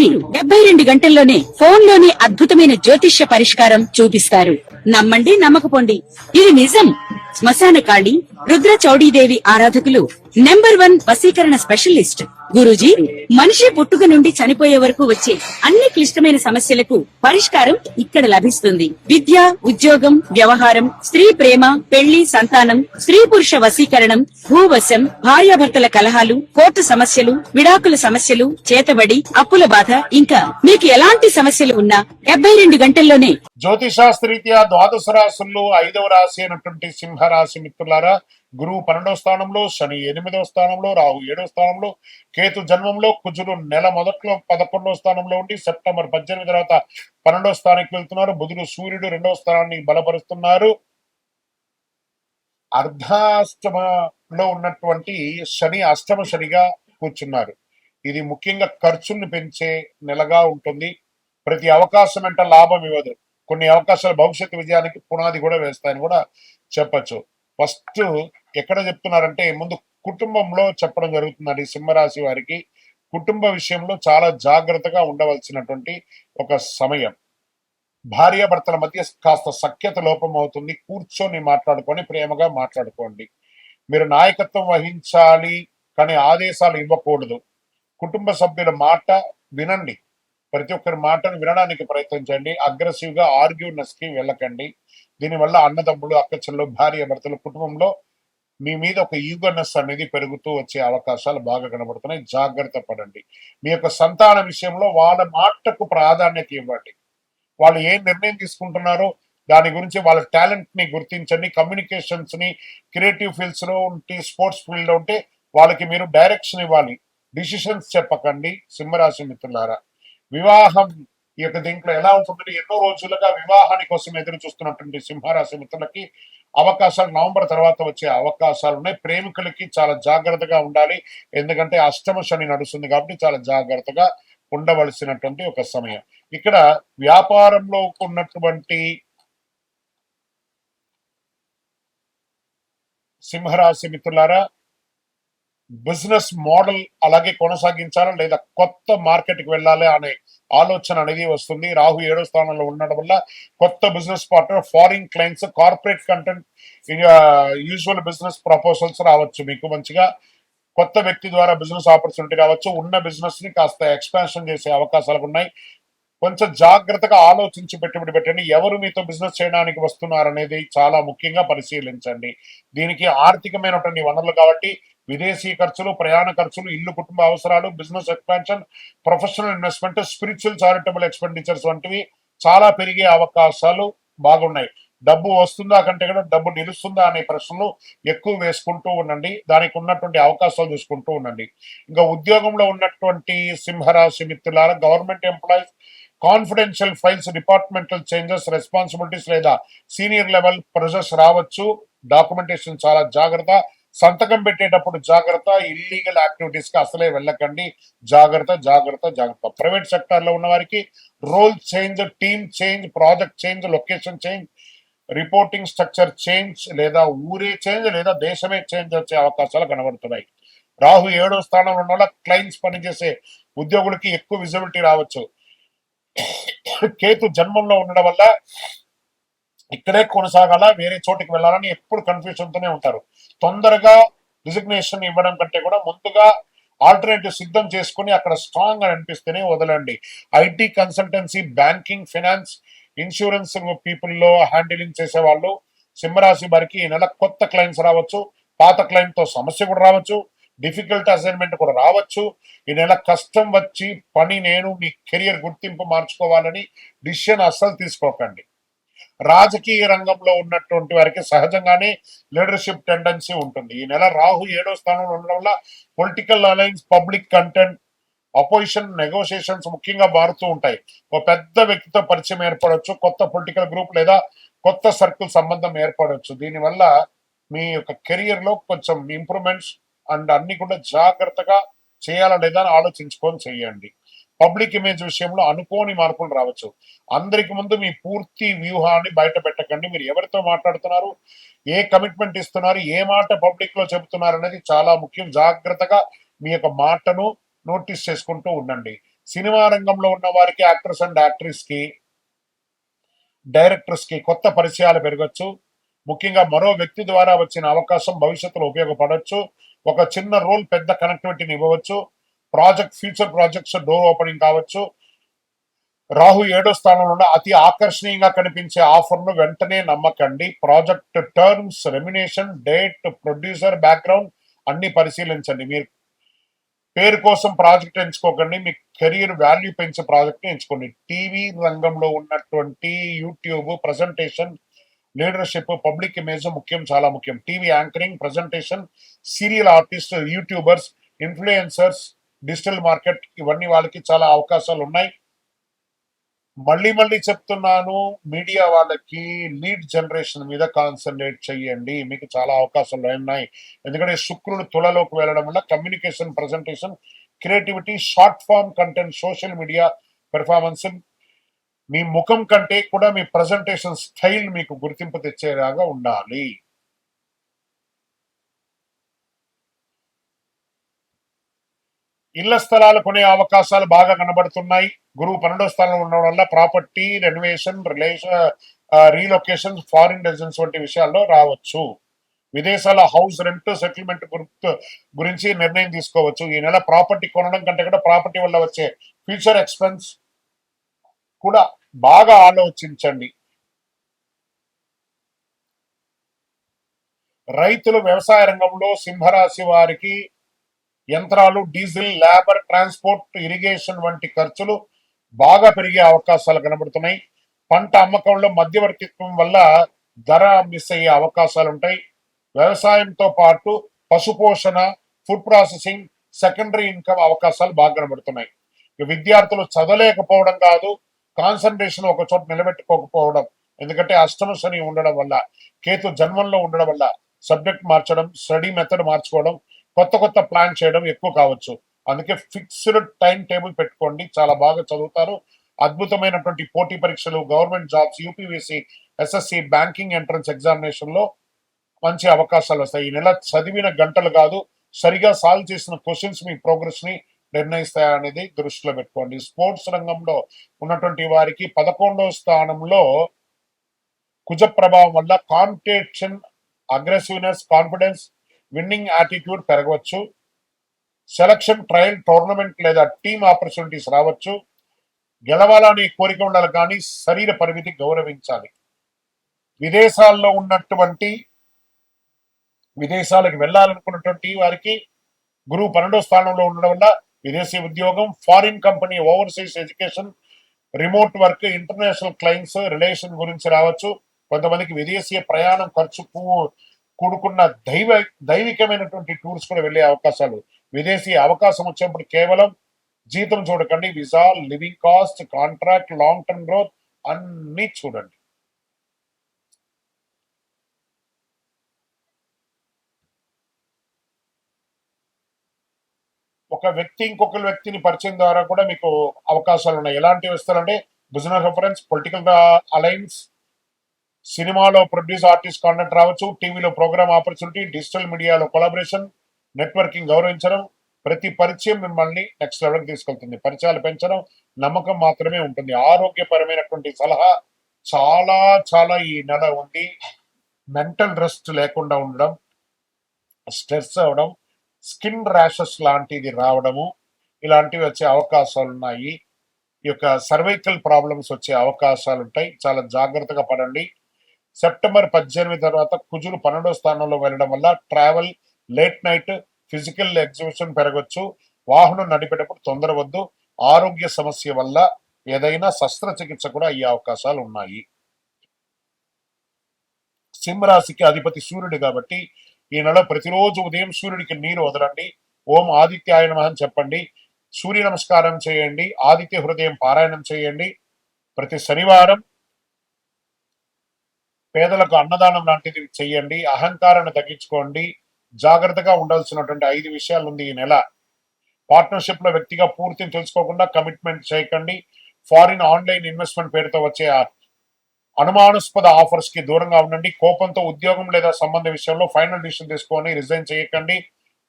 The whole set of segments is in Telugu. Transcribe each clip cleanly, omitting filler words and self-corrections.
వీరు 72 గంటల్లోనే ఫోన్ లోనే అద్భుతమైన జ్యోతిష్య పరిష్కారం చూపిస్తారు. నమ్మండి, నమ్మకపోండి, ఇది నిజం. శ్మశాన కాళి రుద్ర చౌడీదేవి ఆరాధకులు నంబర్ 1 వశీకరణ స్పెషలిస్ట్ గురూజీ. మనిషి పుట్టుక నుండి చనిపోయే వరకు వచ్చే అన్ని క్లిష్టమైన సమస్యలకు పరిష్కారం ఇక్కడ లభిస్తుంది. విద్య, ఉద్యోగం, వ్యవహారం, స్త్రీ ప్రేమ, పెళ్లి, సంతానం, స్త్రీ పురుష వశీకరణం, భూవశం, భార్యాభర్తల కలహాలు, కోర్టు సమస్యలు, విడాకుల సమస్యలు, చేతబడి, అప్పుల బాధ, ఇంకా మీకు ఎలాంటి సమస్యలు ఉన్నా 72 గంటల్లోనే. జ్యోతిశాస్త్రరీత్యా ద్వాదశ రాశుల్లో 5వ రాశి అయినటువంటి సింహరాశి మిత్రులారా, గురువు 12వ స్థానంలో, శని 8వ స్థానంలో, రాహు 7వ స్థానంలో, కేతు జన్మంలో, కుజుడు నెల మొదట్లో 11వ స్థానంలో ఉండి సెప్టెంబర్ 18 తర్వాత 12వ స్థానానికి వెళ్తున్నారు. బుధుడు, సూర్యుడు 2వ స్థానాన్ని బలపరుస్తున్నారు. అర్ధాష్టమలో ఉన్నటువంటి శని అష్టమ శనిగా కూర్చున్నారు. ఇది ముఖ్యంగా ఖర్చుల్ని పెంచే నెలగా ఉంటుంది. ప్రతి అవకాశం వెంట లాభం ఇవ్వదు. కొన్ని అవకాశాలు భవిష్యత్తు విజయానికి పునాది కూడా వేస్తాయని కూడా చెప్పచ్చు. ఫస్ట్ ఎక్కడ చెప్తున్నారంటే ముందు కుటుంబంలో చెప్పడం జరుగుతుందండి. సింహరాశి వారికి కుటుంబ విషయంలో చాలా జాగ్రత్తగా ఉండవలసినటువంటి ఒక సమయం. భార్యాభర్తల మధ్య కాస్త సఖ్యత లోపం అవుతుంది. కూర్చొని మాట్లాడుకొని ప్రేమగా మాట్లాడుకోండి. మీరు నాయకత్వం వహించాలి కానీ ఆదేశాలు ఇవ్వకూడదు. కుటుంబ సభ్యుల మాట వినండి. ప్రతి ఒక్కరి మాటను వినడానికి ప్రయత్నించండి. అగ్రెసివ్ గా ఆర్గ్యూనెస్ కి వెళ్ళకండి. దీనివల్ల అన్నదమ్ములు, అక్కచెల్లెలు, భార్య భర్తలు కుటుంబంలో మీ మీద ఒక ఈగోనెస్ అనేది పెరుగుతూ వచ్చే అవకాశాలు బాగా కనబడుతున్నాయి. జాగ్రత్త పడండి. మీ యొక్క సంతాన విషయంలో వాళ్ళ మాటకు ప్రాధాన్యత ఇవ్వండి. వాళ్ళు ఏ నిర్ణయం తీసుకుంటున్నారో దాని గురించి వాళ్ళ టాలెంట్ ని గుర్తించండి. కమ్యూనికేషన్స్ ని, క్రియేటివ్ ఫీల్డ్స్ లో ఉంటే, స్పోర్ట్స్ ఫీల్డ్ లో ఉంటే వాళ్ళకి మీరు డైరెక్షన్ ఇవ్వాలి. డిసిషన్స్ చెప్పకండి. సింహరాశి మిత్రులారా, వివాహం ఈ యొక్క దీంట్లో ఎలా ఉంటుందని ఎన్నో రోజులుగా వివాహాని కోసం ఎదురు చూస్తున్నటువంటి సింహరాశి మిత్రులకి అవకాశాలు నవంబర్ తర్వాత వచ్చే అవకాశాలు ఉన్నాయి. ప్రేమికులకి చాలా జాగ్రత్తగా ఉండాలి. ఎందుకంటే అష్టమ శని నడుస్తుంది కాబట్టి చాలా జాగ్రత్తగా ఉండవలసినటువంటి ఒక సమయం. ఇక్కడ వ్యాపారంలో ఉన్నటువంటి సింహరాశి మిత్రులారా, బిజినెస్ మోడల్ అలాగే కొనసాగించాలా లేదా కొత్త మార్కెట్ కి వెళ్ళాలి అనే ఆలోచన అనేది వస్తుంది. రాహు 7వ స్థానంలో ఉండడం వల్ల కొత్త business partner, foreign clients, corporate content, usual business proposals రావచ్చు. మీకు మంచిగా కొత్త వ్యక్తి ద్వారా బిజినెస్ ఆపర్చునిటీ రావచ్చు. ఉన్న బిజినెస్ ని కాస్త ఎక్స్పాన్షన్ చేసే అవకాశాలు ఉన్నాయి. కొంచెం జాగ్రత్తగా ఆలోచించి పెట్టుబడి పెట్టండి. ఎవరు మీతో బిజినెస్ చేయడానికి వస్తున్నారు అనేది చాలా ముఖ్యంగా పరిశీలించండి. దీనికి ఆర్థికమైనటువంటి వనరులు కాబట్టి విదేశీ ఖర్చులు, ప్రయాణ ఖర్చులు, ఇల్లు, కుటుంబ అవసరాలు, business expansion, professional investment, spiritual charitable expenditures వంటివి చాలా పెరిగే అవకాశాలు బాగున్నాయి. డబ్బు వస్తుందా కంటే కూడా డబ్బు నిలుస్తుందా అనే ప్రశ్నలు ఎక్కువ వేసుకుంటూ ఉండండి. దానికి ఉన్నటువంటి అవకాశాలు చూసుకుంటూ ఉండండి. ఇంకా ఉద్యోగంలో ఉన్నటువంటి సింహరాశి మిత్రులారా, government employees, confidential files, departmental changes, responsibilities లేదా సీనియర్ లెవెల్ ప్రెజర్స్ రావచ్చు. డాక్యుమెంటేషన్ చాలా జాగ్రత్త. సంతకం పెట్టేటప్పుడు జాగ్రత్త. ఇల్లీగల్ యాక్టివిటీస్ కి అసలే వెళ్ళకండి. జాగ్రత్త జాగ్రత్త జాగ్రత్త. ప్రైవేట్ సెక్టార్ లో ఉన్న వారికి role change, team change, project change, location change, reporting structure change లేదా ఊరే చేంజ్ లేదా దేశమే చేంజ్ వచ్చే అవకాశాలు కనబడుతున్నాయి. రాహు 7వ స్థానంలో ఉన్న వల్ల క్లయింట్స్ పనిచేసే ఉద్యోగులకి ఎక్కువ విజిబిలిటీ రావచ్చు. కేతు జన్మంలో ఉండడం వల్ల ఇక్కడే కొనసాగాల, వేరే చోటికి వెళ్ళాలని ఎప్పుడు కన్ఫ్యూజన్ తోనే ఉంటారు. తొందరగా రిజిగ్నేషన్ ఇవ్వడం కంటే కూడా ముందుగా ఆల్టర్నేటివ్ సిద్ధం చేసుకుని అక్కడ స్ట్రాంగ్ గా అనిపిస్తేనే వదలండి. IT, consultancy, banking, finance, insurance people లో హ్యాండిలింగ్ చేసే వాళ్ళు సింహరాశి వారికి ఈ నెల కొత్త క్లయింట్స్ రావచ్చు. పాత క్లయింట్ తో సమస్య కూడా రావచ్చు. డిఫికల్ట్ అసైన్మెంట్ కూడా రావచ్చు. ఈ నెల కష్టం వచ్చి పని నేను మీ కెరియర్ గుర్తింపు మార్చుకోవాలని డిసిషన్ అస్సలు తీసుకోకండి. రాజకీయ రంగంలో ఉన్నటువంటి వారికి సహజంగానే లీడర్షిప్ టెండెన్సీ ఉంటుంది. ఈ నెల రాహు 7వ స్థానంలో ఉండడం వల్ల political alliance, public content, opposition, negotiations ముఖ్యంగా మారుతూ ఉంటాయి. ఒక పెద్ద వ్యక్తితో పరిచయం ఏర్పడవచ్చు. కొత్త పొలిటికల్ గ్రూప్ లేదా కొత్త సర్కిల్ సంబంధం ఏర్పడవచ్చు. దీనివల్ల మీ యొక్క కెరియర్ లో కొంచెం ఇంప్రూవ్మెంట్స్ అండ్ అన్ని కూడా జాగ్రత్తగా చేయాలా లేదా అని ఆలోచించుకొని చేయండి. పబ్లిక్ ఇమేజ్ విషయంలో అనుకోని మార్పులు రావచ్చు. అందరికి ముందు మీ పూర్తి వ్యూహాన్ని బయట పెట్టకండి. మీరు ఎవరితో మాట్లాడుతున్నారు, ఏ కమిట్మెంట్ ఇస్తున్నారు, ఏ మాట పబ్లిక్ లో చెబుతున్నారు అనేది చాలా ముఖ్యం. జాగ్రత్తగా మీ యొక్క మాటను నోటీస్ చేసుకుంటూ ఉండండి. సినిమా రంగంలో ఉన్న వారికి, యాక్టర్స్ అండ్ యాక్ట్రెస్ కి, డైరెక్టర్స్ కి కొత్త పరిచయాలు పెరగచ్చు. ముఖ్యంగా మరో వ్యక్తి ద్వారా వచ్చిన అవకాశం భవిష్యత్తులో ఉపయోగపడవచ్చు. ఒక చిన్న రోల్ పెద్ద కనెక్టివిటీని ఇవ్వవచ్చు. ఫ్యూచర్ ప్రాజెక్ట్స్ డోర్ ఓపెనింగ్ కావచ్చు. రాహు 7వ స్థానంలో ఉన్న అతి ఆకర్షణీయంగా కనిపించే ఆఫర్ను వెంటనే నమ్మకండి. Project terms, remuneration, date, producer background అన్ని పరిశీలించండి. మీరు పేరు కోసం ప్రాజెక్ట్ ఎంచుకోకండి, మీ కెరీర్ వాల్యూ పెంచే ప్రాజెక్ట్ ఎంచుకోండి. టీవీ రంగంలో ఉన్నటువంటి YouTube, presentation, leadership, public image ముఖ్యం, చాలా ముఖ్యం. TV anchoring, presentation, serial artist, YouTubers, influencers, digital market, ఇవన్నీ వాళ్ళకి చాలా అవకాశాలు ఉన్నాయి. మళ్ళీ చెప్తున్నాను, మీడియా వాళ్ళకి లీడ్ జనరేషన్ మీద కాన్సన్ట్రేట్ చేయండి, మీకు చాలా అవకాశాలు ఉన్నాయి. ఎందుకంటే శుక్రుడు తులలోకి వెళ్ళడం వల్ల communication, presentation, creativity, short form content, social media performance, మీ ముఖం కంటే కూడా మీ ప్రజెంటేషన్ స్టైల్ మీకు గుర్తింపు తెచ్చేలాగా ఉండాలి. ఇళ్ల స్థలాలు కొనే అవకాశాలు బాగా కనబడుతున్నాయి. గురువు 12వ స్థానంలో ఉండడం వల్ల property, renovation, relocation, foreign residence వంటి విషయాల్లో రావచ్చు. విదేశాల హౌస్ రెంట్, సెటిల్మెంట్ గురించి నిర్ణయం తీసుకోవచ్చు. ఈ నెల ప్రాపర్టీ కొనడం కంటే కూడా ప్రాపర్టీ వల్ల వచ్చే ఫ్యూచర్ ఎక్స్పెన్స్ కూడా బాగా ఆలోచించండి. రైతులు, వ్యవసాయ రంగంలో సింహరాశి వారికి యంత్రాలు, డీజిల్, లేబర్, ట్రాన్స్పోర్ట్, ఇరిగేషన్ వంటి ఖర్చులు బాగా పెరిగే అవకాశాలు కనబడుతున్నాయి. పంట అమ్మకంలో మధ్యవర్తిత్వం వల్ల ధర మిస్ అయ్యే అవకాశాలు ఉంటాయి. వ్యవసాయంతో పాటు పశుపోషణ, ఫుడ్ ప్రాసెసింగ్, సెకండరీ ఇన్కమ్ అవకాశాలు బాగా కనబడుతున్నాయి. విద్యార్థులు చదవలేకపోవడం కాదు, కాన్సన్ట్రేషన్ ఒక చోట నిలబెట్టుకోకపోవడం. ఎందుకంటే అష్టమ శని ఉండడం వల్ల, కేతు జన్మంలో ఉండడం వల్ల సబ్జెక్ట్ మార్చడం, స్టడీ మెథడ్ మార్చుకోవడం, కొత్త ప్లాన్ చేయడం ఎక్కువ కావచ్చు. అందుకే ఫిక్స్డ్ టైం టేబుల్ పెట్టుకోండి, చాలా బాగా చదువుతారు. అద్భుతమైనటువంటి పోటీ పరీక్షలు, government jobs, UPVC, SSC, banking entrance examination లో మంచి అవకాశాలు వస్తాయి. ఈ నెల చదివిన గంటలు కాదు, సరిగా సాల్వ్ చేసిన క్వశ్చన్స్ మీ ప్రోగ్రెస్ ని నిర్ణయిస్తాయనేది దృష్టిలో పెట్టుకోండి. స్పోర్ట్స్ రంగంలో ఉన్నటువంటి వారికి 11వ స్థానంలో కుజ ప్రభావం వల్ల competition, aggressiveness, confidence, winnowing attitude పెరగవచ్చు. సెలక్షన్, ట్రయల్, టోర్నమెంట్ లేదా టీమ్ ఆపర్చునిటీస్ రావచ్చు. గెలవాలని కోరిక ఉండాలి కానీ శరీర పరిమితి గౌరవించాలి. విదేశాల్లో ఉన్నటువంటి, విదేశాలకు వెళ్ళాలనుకున్నటువంటి వారికి గురువు 12వ స్థానంలో ఉండడం వల్ల విదేశీ ఉద్యోగం, foreign company, overseas education, remote work, international clients, relation గురించి రావచ్చు. కొంతమందికి విదేశీ ప్రయాణం ఖర్చు కూడుకున్న దైవికమైనటువంటి టూర్స్ కూడా వెళ్లే అవకాశాలు. విదేశీ అవకాశం వచ్చినప్పుడు కేవలం జీతం చూడకండి, visa, living cost, contract, long term growth అన్ని చూడండి. ఒక వ్యక్తి ఇంకొక వ్యక్తిని పరిచయం ద్వారా కూడా మీకు అవకాశాలు ఉన్నాయి. ఎలాంటివి వస్తారంటే బిజినెస్ రెఫరెన్స్, పొలిటికల్ అలయన్స్, సినిమాలో ప్రొడ్యూస్ ఆర్టిస్ట్ కాంటెంట్ రావచ్చు, టీవీలో ప్రోగ్రామ్ ఆపర్చునిటీ, డిజిటల్ మీడియాలో కొలాబరేషన్, నెట్వర్కింగ్ గౌరవించడం. ప్రతి పరిచయం మిమ్మల్ని నెక్స్ట్ లెవెల్కి తీసుకెళ్తుంది. పరిచయాలు పెంచడం, నమ్మకం మాత్రమే ఉంటుంది. ఆరోగ్యపరమైనటువంటి సలహా చాలా చాలా ఈ నెల ఉంది. మెంటల్ రెస్ట్ లేకుండా ఉండడం, స్ట్రెస్ అవడం, స్కిన్ ర్యాషెస్ లాంటిది రావడము, ఇలాంటివి వచ్చే అవకాశాలు ఉన్నాయి. ఈ యొక్క సర్వైకల్ ప్రాబ్లమ్స్ వచ్చే అవకాశాలు ఉంటాయి, చాలా జాగ్రత్తగా పడండి. సెప్టెంబర్ 18 తర్వాత కుజులు 12వ స్థానంలో వెళ్ళడం వల్ల travel, late night, physical exhibition పెరగచ్చు. వాహనం నడిపేటప్పుడు తొందర వద్దు. ఆరోగ్య సమస్య వల్ల ఏదైనా శస్త్రచికిత్స కూడా అయ్యే అవకాశాలు ఉన్నాయి. సింహరాశికి అధిపతి సూర్యుడు కాబట్టి ఈ నెల ప్రతిరోజు ఉదయం సూర్యుడికి నీరు వదలండి. ఓం ఆదిత్యాయ నమః అని చెప్పండి. సూర్య నమస్కారం చేయండి. ఆదిత్య హృదయం పారాయణం చేయండి. ప్రతి శనివారం పేదలకు అన్నదానం లాంటిది చెయ్యండి. అహంకారాన్ని తగ్గించుకోండి. జాగ్రత్తగా ఉండాల్సినటువంటి 5 విషయాలు ఉంది ఈ నెల. పార్ట్నర్షిప్ లో వ్యక్తిగా పూర్తిని తెలుసుకోకుండా కమిట్మెంట్ చేయకండి. ఫారిన్ ఆన్లైన్ ఇన్వెస్ట్మెంట్ పేరుతో వచ్చే అనుమానాస్పద ఆఫర్స్ కి దూరంగా ఉండండి. కోపంతో ఉద్యోగం లేదా సంబంధ విషయంలో ఫైనల్ డిసిషన్ తీసుకొని రిజైన్ చేయకండి.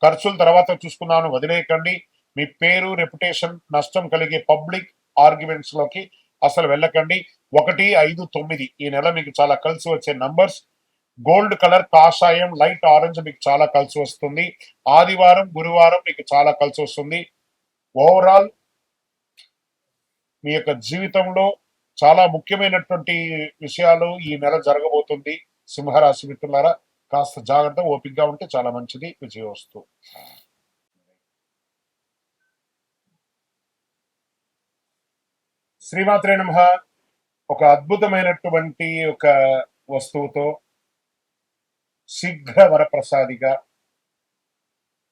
ఖర్చుల తర్వాత చూసుకున్నాను వదిలేయకండి. మీ పేరు రెప్యుటేషన్ నష్టం కలిగే పబ్లిక్ ఆర్గ్యుమెంట్స్ లోకి అసలు వెళ్ళకండి. 1, 5, 9 ఈ నెల మీకు చాలా కలిసి వచ్చే నంబర్స్. గోల్డ్ కలర్, కాషాయం, లైట్ ఆరెంజ్ మీకు చాలా కలిసి వస్తుంది. ఆదివారం, గురువారం మీకు చాలా కలిసి వస్తుంది. ఓవరాల్ మీ యొక్క జీవితంలో చాలా ముఖ్యమైనటువంటి విషయాలు ఈ నెల జరగబోతుంది. సింహరాశి మిత్రులారా, కాస్త జాగ్రత్త, ఓపికగా ఉంటే చాలా మంచిది. విజయోస్తు. శ్రీమాత్రే నమః. ఒక అద్భుతమైనటువంటి ఒక వస్తువుతో శీఘ్ర వరప్రసాదిగా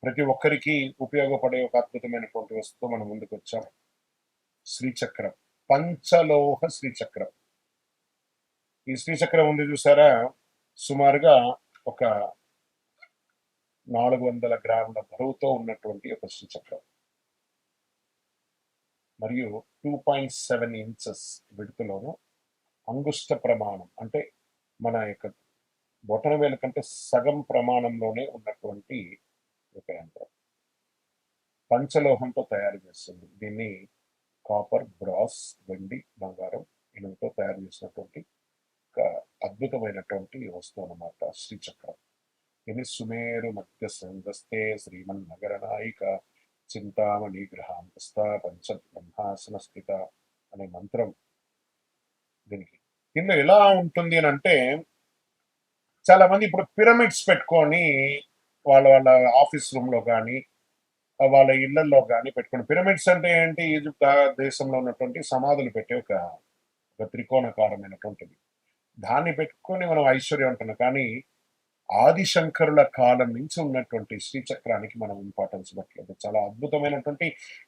ప్రతి ఒక్కరికి ఉపయోగపడే ఒక అద్భుతమైనటువంటి వస్తువు మనం ముందుకు వచ్చాం. శ్రీచక్రం, పంచలోహ శ్రీచక్రం. ఈ శ్రీచక్రం ఉంది చూసారా, సుమారుగా ఒక 400 గ్రాముల బరువుతో ఉన్నటువంటి ఒక శ్రీచక్రం మరియు 2.7 ఇంచెస్ విడుతులోను అంగుష్ట ప్రమాణం అంటే మన యొక్క బొటన వేలు కంటే సగం ప్రమాణంలోనే ఉన్నటువంటి ఒక యంత్రం. పంచలోహంతో తయారు చేస్తుంది. దీన్ని కాపర్, బ్రాస్, వెండి, బంగారం, ఇనుముతో తయారు చేసినటువంటి ఒక అద్భుతమైనటువంటి వస్తువు అన్నమాట శ్రీచక్రం. ఇది సుమేరు మధ్య సంగస్తే శ్రీమన్ నగర నాయిక చింతామణి గ్రహాంతస్థ పంచ బ్రహ్మాసన స్థిత అనే మంత్రం దీనికి. దీనిలో ఎలా ఉంటుంది అని అంటే, చాలా మంది ఇప్పుడు పిరమిడ్స్ పెట్టుకొని వాళ్ళ వాళ్ళ ఆఫీస్ రూమ్ లో కానీ వాళ్ళ ఇళ్లలో కానీ పెట్టుకుని, పిరమిడ్స్ అంటే ఏంటి, ఈజిప్ట్ దేశంలో ఉన్నటువంటి సమాధులు పెట్టే ఒక త్రికోణకారమైనటువంటిది. దాన్ని పెట్టుకొని మనం ఐశ్వర్యవంతులు. కానీ ఆదిశంకరుల కాలం నుంచి ఉన్నటువంటి శ్రీచక్రానికి మనం ఇంపార్టెన్స్ ఇవ్వట్లేదు. చాలా అద్భుతమైనటువంటి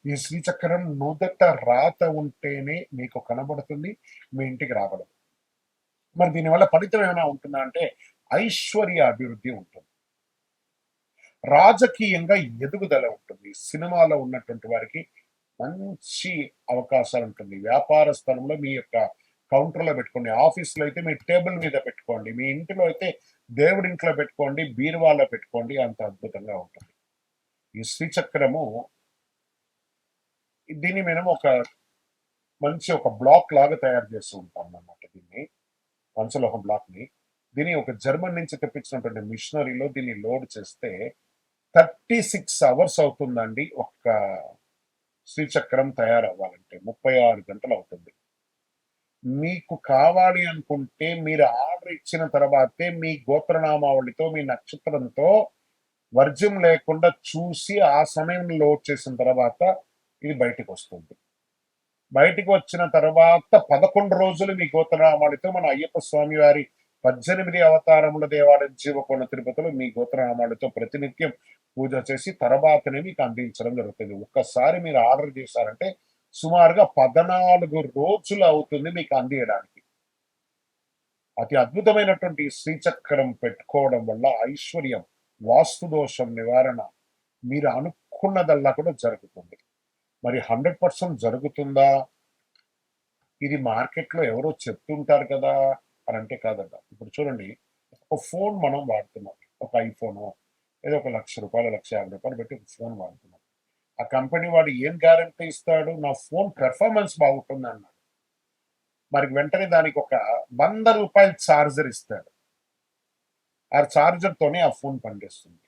ఈ శ్రీచక్రం నుదట రాత ఉంటేనే మీకు కనబడుతుంది, మీ ఇంటికి రాబడదు. మరి దీనివల్ల ఫలితం ఏమైనా ఉంటుందా అంటే ఐశ్వర్య అభివృద్ధి ఉంటుంది, రాజకీయంగా ఎదుగుదల ఉంటుంది, సినిమాలో ఉన్నటువంటి వారికి మంచి అవకాశాలు ఉంటుంది, వ్యాపార స్థలంలో మీ యొక్క కౌంటర్లో పెట్టుకోండి, ఆఫీస్లో అయితే మీ టేబుల్ మీద పెట్టుకోండి, మీ ఇంటిలో అయితే దేవుడి ఇంట్లో పెట్టుకోండి, బీరువాలో పెట్టుకోండి, అంత అద్భుతంగా ఉంటుంది ఈ శ్రీచక్రము. దీన్ని మేము ఒక మంచి ఒక బ్లాక్ లాగా తయారు చేస్తూ ఉంటాం అన్నమాట. దీన్ని పంచలోహం బ్లాక్ ని, దీన్ని ఒక జర్మన్ నుంచి తెప్పించినటువంటి మిషనరీలో దీన్ని లోడ్ చేస్తే 36 అవర్స్ అవుతుందండి ఒక్క శ్రీచక్రం తయారవ్వాలంటే. 36 గంటలు అవుతుంది. మీకు కావాలి అనుకుంటే మీరు ఆర్డర్ ఇచ్చిన తర్వాతే మీ గోత్రనామావళితో మీ నక్షత్రంతో వర్జ్యం లేకుండా చూసి ఆ సమయంలో లోడ్ చేసిన తర్వాత ఇది బయటికి వస్తుంది. బయటికి వచ్చిన తర్వాత 11 రోజులు మీ గోత్రనామాలతో మన అయ్యప్ప స్వామి వారి 18 అవతారముల దేవాలయం జీవకోణ తిరుపతిలో మీ గోత్రనామాలతో ప్రతినిత్యం పూజ చేసి తర్వాతనే మీకు అందించడం జరుగుతుంది. ఒక్కసారి మీరు ఆర్డర్ చేశారంటే సుమారుగా 14 రోజులు అవుతుంది మీకు అందియడానికి. అతి అద్భుతమైనటువంటి శ్రీచక్రం పెట్టుకోవడం వల్ల ఐశ్వర్యం, వాస్తు దోషం నివారణ, మీరు అనుకున్నదల్లా కూడా జరుగుతుంది. మరి 100% జరుగుతుందా? ఇది మార్కెట్లో ఎవరో చెప్తుంటారు కదా అని అంటే కాదట. ఇప్పుడు చూడండి, ఒక ఫోన్ మనం వాడుతున్నాం, ఒక ఐఫోన్ ఏదో ఒక ₹1,00,000, ₹1,50,000 పెట్టి ఒక ఫోన్ వాడుతున్నాం. ఆ కంపెనీ వాడు ఏం గ్యారంటీ ఇస్తాడు? నా ఫోన్ పెర్ఫార్మెన్స్ బాగుంటుంది అన్నాడు. మరి వెంటనే దానికి ఒక ₹100 ఛార్జర్ ఇస్తాడు. ఆ ఛార్జర్ తోనే ఆ ఫోన్ పనిచేస్తుంది.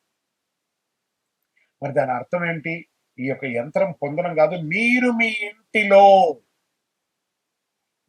మరి దాని అర్థం ఏంటి? ఈ యొక్క యంత్రం పొందడం కాదు, మీరు మీ ఇంటిలో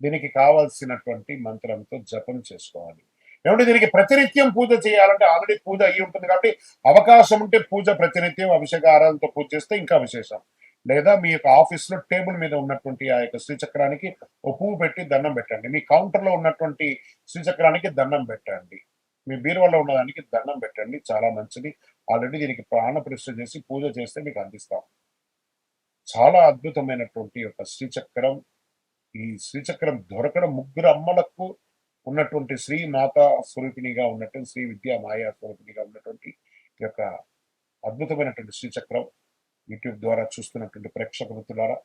దీనికి కావాల్సినటువంటి మంత్రంతో జపం చేసుకోవాలి. ఏమంటే దీనికి ప్రతినిత్యం పూజ చేయాలంటే ఆల్రెడీ పూజ అయ్యి ఉంటుంది కాబట్టి అవకాశం ఉంటే పూజ ప్రతినిత్యం అభిషేక ఆరాధనతో పూజ చేస్తే ఇంకా విశేషం. లేదా మీ యొక్క ఆఫీస్లో టేబుల్ మీద ఉన్నటువంటి ఆ యొక్క శ్రీచక్రానికి ఒక పువ్వు పెట్టి దండం పెట్టండి. మీ కౌంటర్లో ఉన్నటువంటి శ్రీచక్రానికి దండం పెట్టండి. మీ బీరువాలో ఉన్నదానికి దండం పెట్టండి. చాలా మంచిది. ఆల్రెడీ దీనికి ప్రాణ ప్రతిష్ఠ చేసి పూజ చేస్తే మీకు అందిస్తాం. చాలా అద్భుతమైనటువంటి ఒక శ్రీచక్రం. ఈ శ్రీచక్రం దొరకడం ముగ్గురు అమ్మలకు ఉన్నటువంటి శ్రీ మాతా స్వరూపిణిగా ఉన్నటువంటి శ్రీ విద్యా మాయా స్వరూపిణిగా ఉన్నటువంటి ఈ యొక్క అద్భుతమైనటువంటి శ్రీచక్రం యూట్యూబ్ ద్వారా చూస్తున్నటువంటి ప్రేక్షక మిత్రులారా,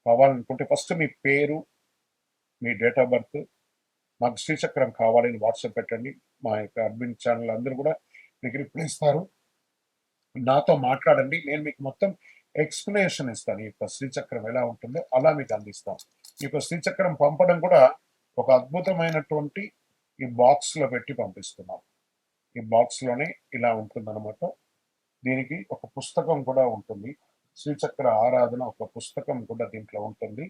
కావాలనుకుంటే ఫస్ట్ మీ పేరు, మీ డేట్ ఆఫ్ బర్త్, నాకు శ్రీచక్రం కావాలని వాట్సాప్ పెట్టండి. మా యొక్క అడ్మిన్ ఛానల్ అందరూ కూడా మీకు రిప్లై ఇస్తారు. నాతో మాట్లాడండి. నేను మీకు మొత్తం ఎక్స్ప్లెనేషన్ ఇస్తాను. ఈ యొక్క శ్రీచక్రం ఎలా ఉంటుందో అలా మీకు అందిస్తాం. ఈ యొక్క శ్రీచక్రం పంపడం కూడా ఒక అద్భుతమైనటువంటి ఈ బాక్స్ లో పెట్టి పంపిస్తున్నాం. ఈ బాక్స్ లోనే ఇలా ఉంటుందన్నమాట. దీనికి ఒక పుస్తకం కూడా ఉంటుంది. శ్రీచక్ర ఆరాధన ఒక పుస్తకం కూడా దీంట్లో ఉంటుంది.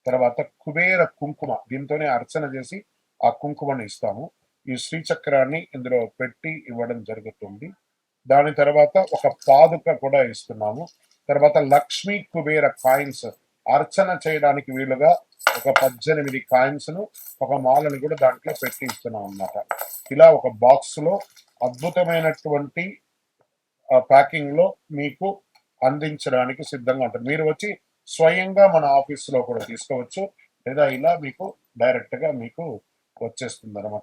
తర్వాత కుబేర కుంకుమ, దీంతోనే అర్చన చేసి ఆ కుంకుమని ఇస్తాము. ఈ శ్రీచక్రాన్ని ఇందులో పెట్టి ఇవ్వడం జరుగుతుంది. దాని తర్వాత ఒక పాదుక కూడా ఇస్తున్నాము. తర్వాత లక్ష్మీ కుబేర కాయిన్స్ అర్చన చేయడానికి వీలుగా ఒక 18 కాయిన్స్ ను, ఒక మాలను కూడా దాంట్లో పెట్టి ఇస్తున్నాం అన్నమాట. ఇలా ఒక బాక్స్ లో అద్భుతమైనటువంటి ప్యాకింగ్ లో మీకు అందించడానికి సిద్ధంగా ఉంటుంది. మీరు వచ్చి స్వయంగా మన ఆఫీస్ లో కూడా తీసుకోవచ్చు, లేదా ఇలా మీకు డైరెక్ట్ గా మీకు వచ్చేస్తుంది అనమాట.